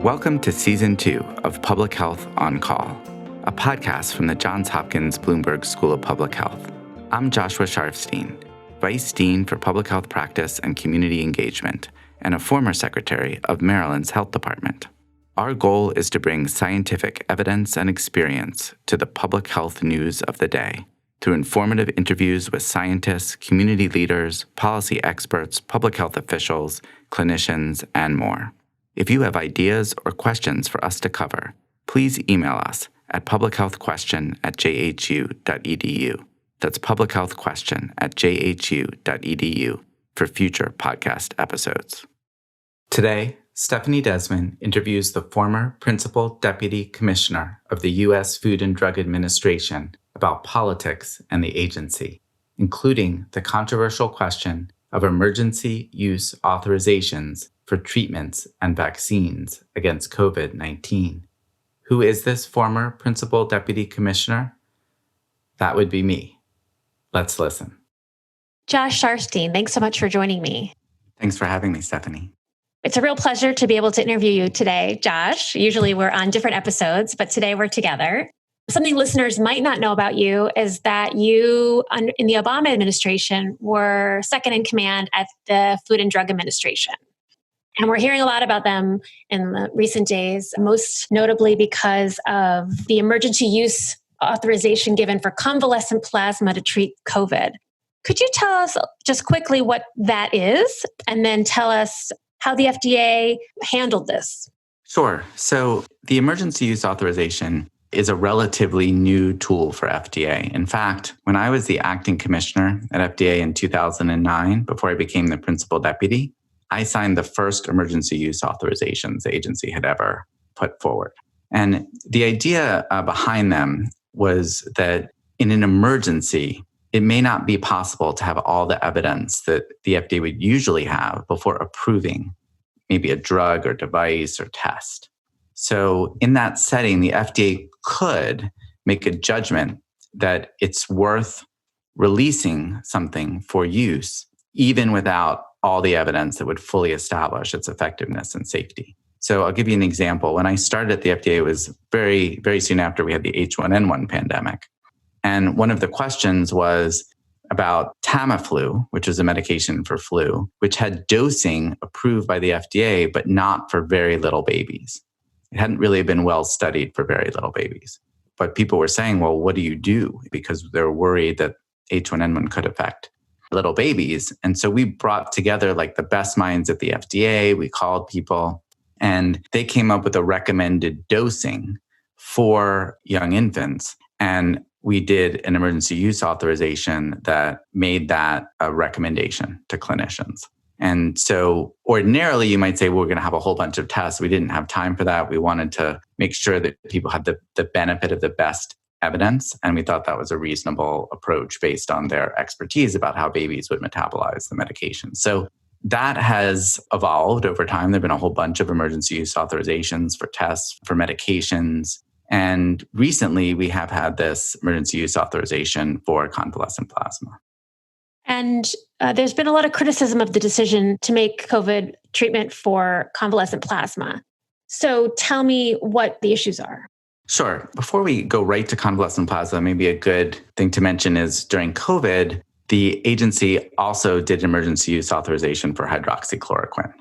Welcome to Season 2 of Public Health on Call, a podcast from the Johns Hopkins Bloomberg School of Public Health. I'm Joshua Sharfstein, Vice Dean for Public Health Practice and Community Engagement, and a former Secretary of Maryland's Health Department. Our goal is to bring scientific evidence and experience to the public health news of the day through informative interviews with scientists, community leaders, policy experts, public health officials, clinicians, and more. If you have ideas or questions for us to cover, please email us at publichealthquestion@jhu.edu. That's publichealthquestion@jhu.edu for future podcast episodes. Today, Stephanie Desmond interviews the former Principal Deputy Commissioner of the U.S. Food and Drug Administration about politics and the agency, including the controversial question of emergency use authorizations for treatments and vaccines against COVID-19. Who is this former Principal Deputy Commissioner? That would be me. Let's listen. Josh Sharfstein, thanks so much for joining me. Thanks for having me, Stephanie. It's a real pleasure to be able to interview you today, Josh. Usually we're on different episodes, but today we're together. Something listeners might not know about you is that you, in the Obama administration, were second in command at the Food and Drug Administration. And we're hearing a lot about them in the recent days, most notably because of the emergency use authorization given for convalescent plasma to treat COVID. Could you tell us just quickly what that is, and then tell us how the FDA handled this? Sure. So the emergency use authorization is a relatively new tool for FDA. In fact, when I was the acting commissioner at FDA in 2009, before I became the principal deputy, I signed the first emergency use authorizations the agency had ever put forward. And the idea behind them was that in an emergency, it may not be possible to have all the evidence that the FDA would usually have before approving maybe a drug or device or test. So in that setting, the FDA could make a judgment that it's worth releasing something for use, even without all the evidence that would fully establish its effectiveness and safety. So I'll give you an example. When I started at the FDA, it was very, very soon after we had the H1N1 pandemic. And one of the questions was about Tamiflu, which is a medication for flu, which had dosing approved by the FDA, but not for very little babies. It hadn't really been well studied for very little babies. But people were saying, well, what do you do? Because they're worried that H1N1 could affect little babies. And so we brought together like the best minds at the FDA. We called people and they came up with a recommended dosing for young infants. And we did an emergency use authorization that made that a recommendation to clinicians. And so ordinarily you might say, well, we're going to have a whole bunch of tests. We didn't have time for that. We wanted to make sure that people had the benefit of the best evidence. And we thought that was a reasonable approach based on their expertise about how babies would metabolize the medication. So that has evolved over time. There have been a whole bunch of emergency use authorizations for tests, for medications. And recently we have had this emergency use authorization for convalescent plasma. And there's been a lot of criticism of the decision to make COVID treatment for convalescent plasma. So tell me what the issues are. Sure. Before we go right to convalescent plasma, maybe a good thing to mention is during COVID, the agency also did emergency use authorization for hydroxychloroquine.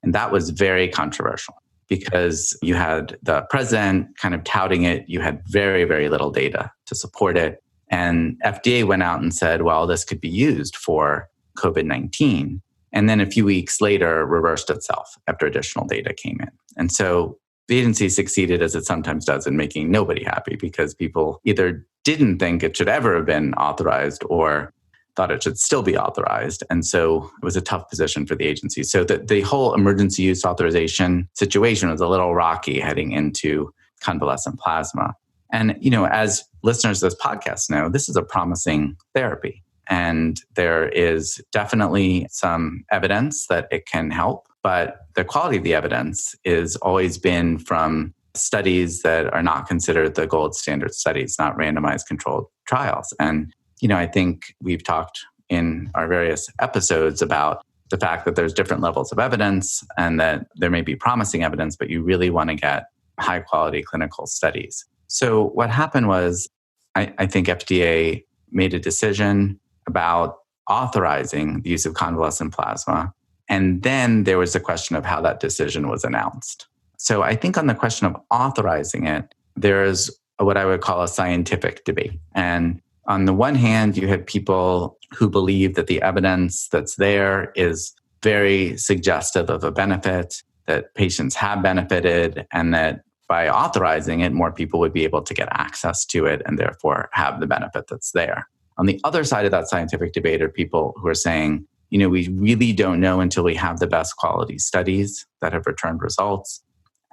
And that was very controversial because you had the president kind of touting it. You had very, very little data to support it. And FDA went out and said, well, this could be used for COVID-19. And then a few weeks later, reversed itself after additional data came in. And so the agency succeeded, as it sometimes does, in making nobody happy because people either didn't think it should ever have been authorized or thought it should still be authorized. And so it was a tough position for the agency. So the whole emergency use authorization situation was a little rocky heading into convalescent plasma. And, as listeners of this podcast know, this is a promising therapy. And there is definitely some evidence that it can help. But the quality of the evidence has always been from studies that are not considered the gold standard studies, not randomized controlled trials. And, I think we've talked in our various episodes about the fact that there's different levels of evidence and that there may be promising evidence, but you really want to get high quality clinical studies. So what happened was, I think FDA made a decision about authorizing the use of convalescent plasma. And then there was a question of how that decision was announced. So I think on the question of authorizing it, there's what I would call a scientific debate. And on the one hand, you have people who believe that the evidence that's there is very suggestive of a benefit, that patients have benefited, and that by authorizing it, more people would be able to get access to it and therefore have the benefit that's there. On the other side of that scientific debate are people who are saying, we really don't know until we have the best quality studies that have returned results.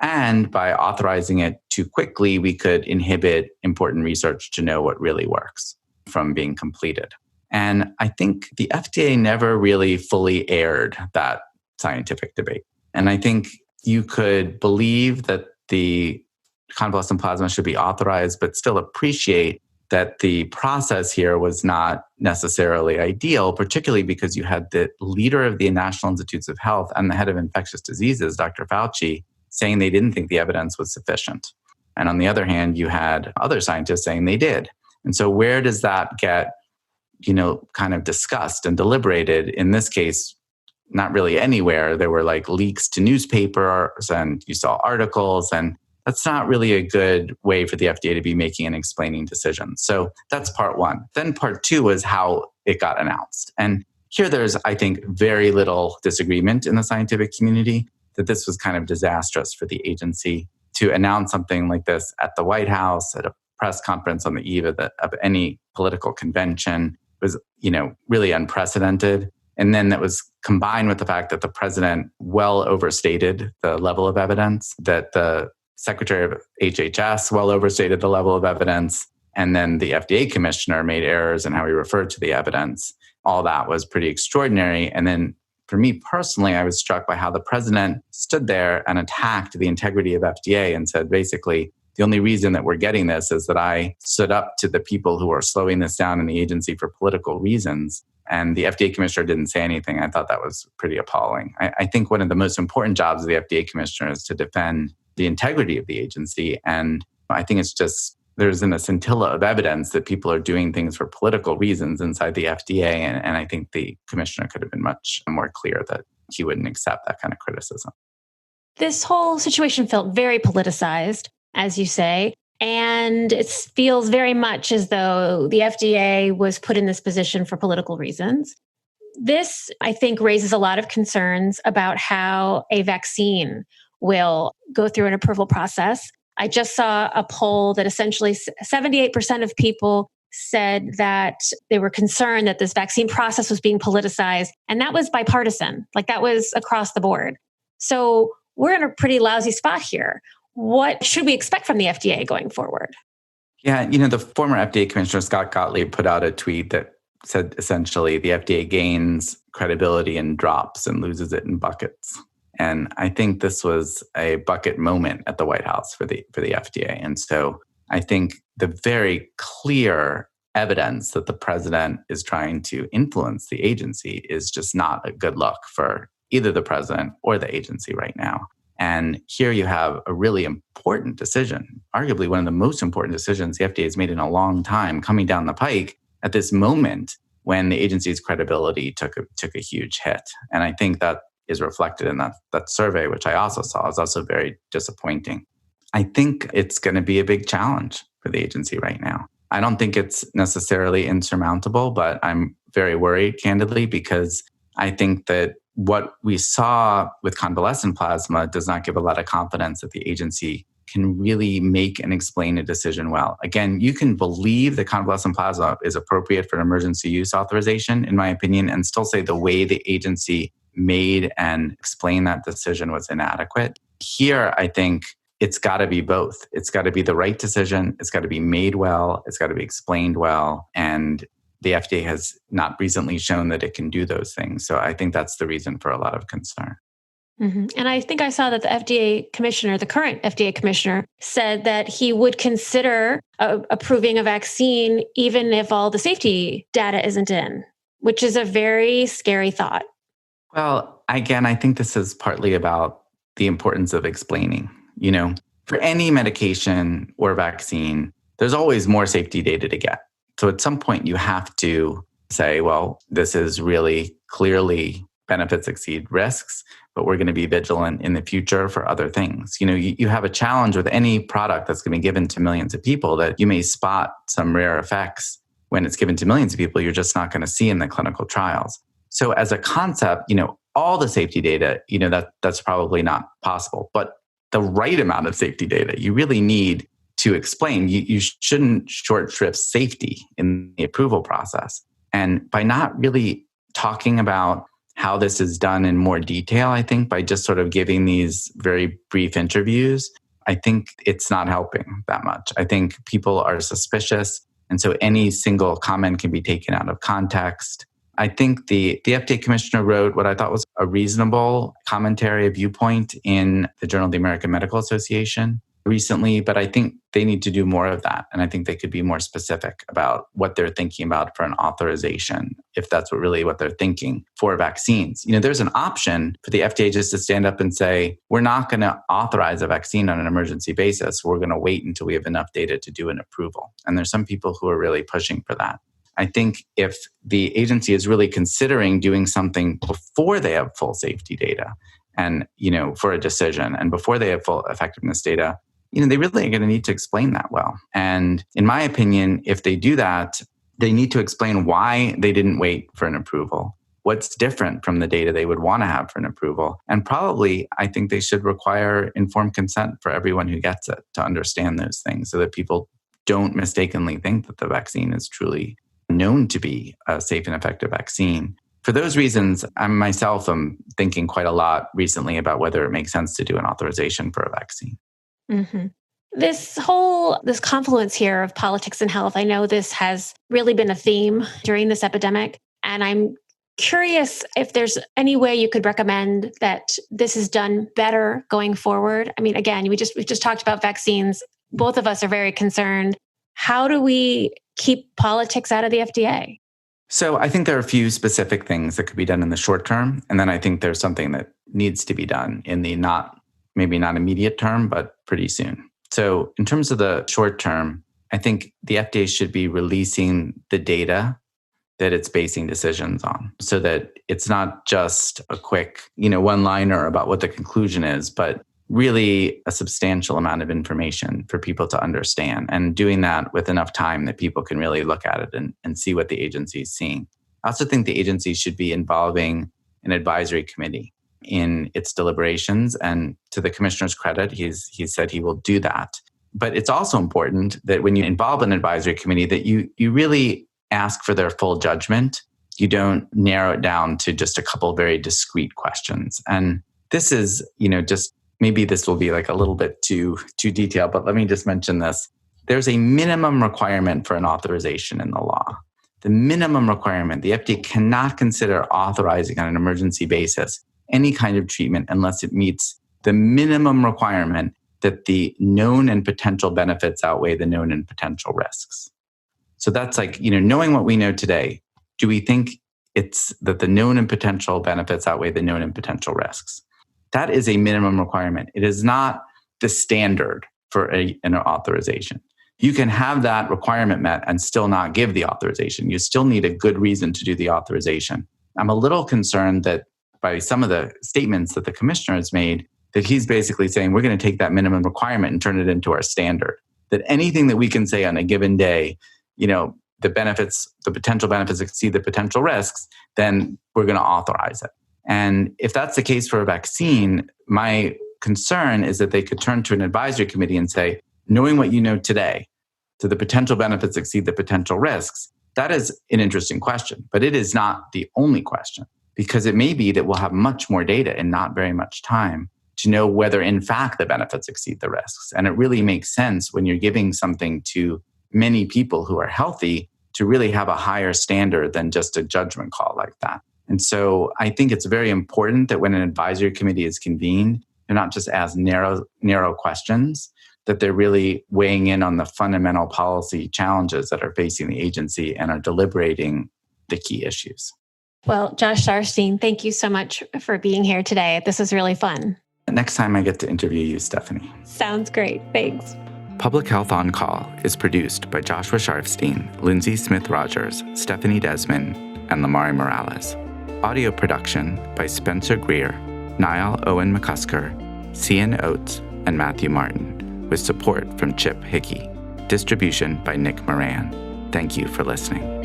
And by authorizing it too quickly, we could inhibit important research to know what really works from being completed. And I think the FDA never really fully aired that scientific debate. And I think you could believe that the convalescent plasma should be authorized, but still appreciate that the process here was not necessarily ideal, particularly because you had the leader of the National Institutes of Health and the head of infectious diseases, Dr. Fauci, saying they didn't think the evidence was sufficient. And on the other hand, you had other scientists saying they did. And so where does that get, kind of discussed and deliberated? In this case, not really anywhere. There were like leaks to newspapers and you saw articles, and that's not really a good way for the FDA to be making and explaining decisions. So that's part one. Then part two was how it got announced. And here there's, I think, very little disagreement in the scientific community that this was kind of disastrous for the agency to announce something like this at the White House, at a press conference on the eve of any political convention was, really unprecedented. And then that was combined with the fact that the president well overstated the level of evidence, that the Secretary of HHS well overstated the level of evidence, and then the FDA commissioner made errors in how he referred to the evidence. All that was pretty extraordinary. And then for me personally, I was struck by how the president stood there and attacked the integrity of FDA and said, basically, the only reason that we're getting this is that I stood up to the people who are slowing this down in the agency for political reasons. And the FDA commissioner didn't say anything. I thought that was pretty appalling. I think one of the most important jobs of the FDA commissioner is to defend the integrity of the agency. And I think it's just, there's a scintilla of evidence that people are doing things for political reasons inside the FDA. And I think the commissioner could have been much more clear that he wouldn't accept that kind of criticism. This whole situation felt very politicized, as you say, and it feels very much as though the FDA was put in this position for political reasons. This, I think, raises a lot of concerns about how a vaccine will go through an approval process. I just saw a poll that essentially 78% of people said that they were concerned that this vaccine process was being politicized, and that was bipartisan. That was across the board. So we're in a pretty lousy spot here. What should we expect from the FDA going forward? Yeah, the former FDA Commissioner Scott Gottlieb put out a tweet that said essentially the FDA gains credibility and drops and loses it in buckets. And I think this was a bucket moment at the White House for the FDA. And so I think the very clear evidence that the president is trying to influence the agency is just not a good look for either the president or the agency right now. And here you have a really important decision, arguably one of the most important decisions the FDA has made in a long time, coming down the pike at this moment when the agency's credibility took a huge hit. And I think that is reflected in that survey, which I also saw is also very disappointing. I think it's going to be a big challenge for the agency right now. I don't think it's necessarily insurmountable, but I'm very worried, candidly, because I think that what we saw with convalescent plasma does not give a lot of confidence that the agency can really make and explain a decision well. Again, you can believe that convalescent plasma is appropriate for emergency use authorization, in my opinion, and still say the way the agency made and explained that decision was inadequate. Here, I think it's got to be both. It's got to be the right decision. It's got to be made well. It's got to be explained well. And the FDA has not recently shown that it can do those things. So I think that's the reason for a lot of concern. Mm-hmm. And I think I saw that the FDA commissioner, the current FDA commissioner, said that he would consider approving a vaccine even if all the safety data isn't in, which is a very scary thought. Well, again, I think this is partly about the importance of explaining. For any medication or vaccine, there's always more safety data to get. So at some point, you have to say, well, this is really clearly benefits exceed risks, but we're going to be vigilant in the future for other things. You have a challenge with any product that's going to be given to millions of people that you may spot some rare effects when it's given to millions of people, you're just not going to see in the clinical trials. So as a concept, all the safety data, that's probably not possible. But the right amount of safety data, you really need to explain. You shouldn't short shrift safety in the approval process. And by not really talking about how this is done in more detail, I think by just sort of giving these very brief interviews, I think it's not helping that much. I think people are suspicious. And so any single comment can be taken out of context. I think the FDA commissioner wrote what I thought was a reasonable commentary, a viewpoint in the Journal of the American Medical Association recently, but I think they need to do more of that. And I think they could be more specific about what they're thinking about for an authorization, if that's what they're thinking for vaccines. There's an option for the FDA just to stand up and say, we're not going to authorize a vaccine on an emergency basis. We're going to wait until we have enough data to do an approval. And there's some people who are really pushing for that. I think if the agency is really considering doing something before they have full safety data and, for a decision and before they have full effectiveness data, they really are going to need to explain that well. And in my opinion, if they do that, they need to explain why they didn't wait for an approval, what's different from the data they would want to have for an approval. And probably, I think they should require informed consent for everyone who gets it to understand those things so that people don't mistakenly think that the vaccine is truly known to be a safe and effective vaccine. For those reasons, I myself am thinking quite a lot recently about whether it makes sense to do an authorization for a vaccine. Mm-hmm. This confluence here of politics and health, I know this has really been a theme during this epidemic. And I'm curious if there's any way you could recommend that this is done better going forward. I mean, again, we've just talked about vaccines. Both of us are very concerned. How do we keep politics out of the FDA? So I think there are a few specific things that could be done in the short term. And then I think there's something that needs to be done in the maybe not immediate term, but pretty soon. So in terms of the short term, I think the FDA should be releasing the data that it's basing decisions on so that it's not just a quick, one-liner about what the conclusion is, but really a substantial amount of information for people to understand, and doing that with enough time that people can really look at it and see what the agency is seeing. I also think the agency should be involving an advisory committee in its deliberations. And to the commissioner's credit, he said he will do that. But it's also important that when you involve an advisory committee, that you really ask for their full judgment. You don't narrow it down to just a couple very discrete questions. And this is, just maybe this will be like a little bit too detailed, but let me just mention this. There's a minimum requirement for an authorization in the law. The minimum requirement, the FDA cannot consider authorizing on an emergency basis any kind of treatment unless it meets the minimum requirement that the known and potential benefits outweigh the known and potential risks. So that's like, knowing what we know today, do we think it's that the known and potential benefits outweigh the known and potential risks? That is a minimum requirement. It is not the standard for an authorization. You can have that requirement met and still not give the authorization. You still need a good reason to do the authorization. I'm a little concerned that by some of the statements that the commissioner has made, that he's basically saying we're going to take that minimum requirement and turn it into our standard. That anything that we can say on a given day, the potential benefits exceed the potential risks, then we're going to authorize it. And if that's the case for a vaccine, my concern is that they could turn to an advisory committee and say, knowing what you know today, do the potential benefits exceed the potential risks? That is an interesting question, but it is not the only question, because it may be that we'll have much more data in not very much time to know whether in fact the benefits exceed the risks. And it really makes sense when you're giving something to many people who are healthy to really have a higher standard than just a judgment call like that. And so I think it's very important that when an advisory committee is convened, they're not just ask narrow questions, that they're really weighing in on the fundamental policy challenges that are facing the agency and are deliberating the key issues. Well, Josh Sharfstein, thank you so much for being here today. This was really fun. Next time I get to interview you, Stephanie. Sounds great. Thanks. Public Health on Call is produced by Joshua Sharfstein, Lindsay Smith-Rogers, Stephanie Desmond, and Lamari Morales. Audio production by Spencer Greer, Niall Owen McCusker, Cian Oates, and Matthew Martin, with support from Chip Hickey. Distribution by Nick Moran. Thank you for listening.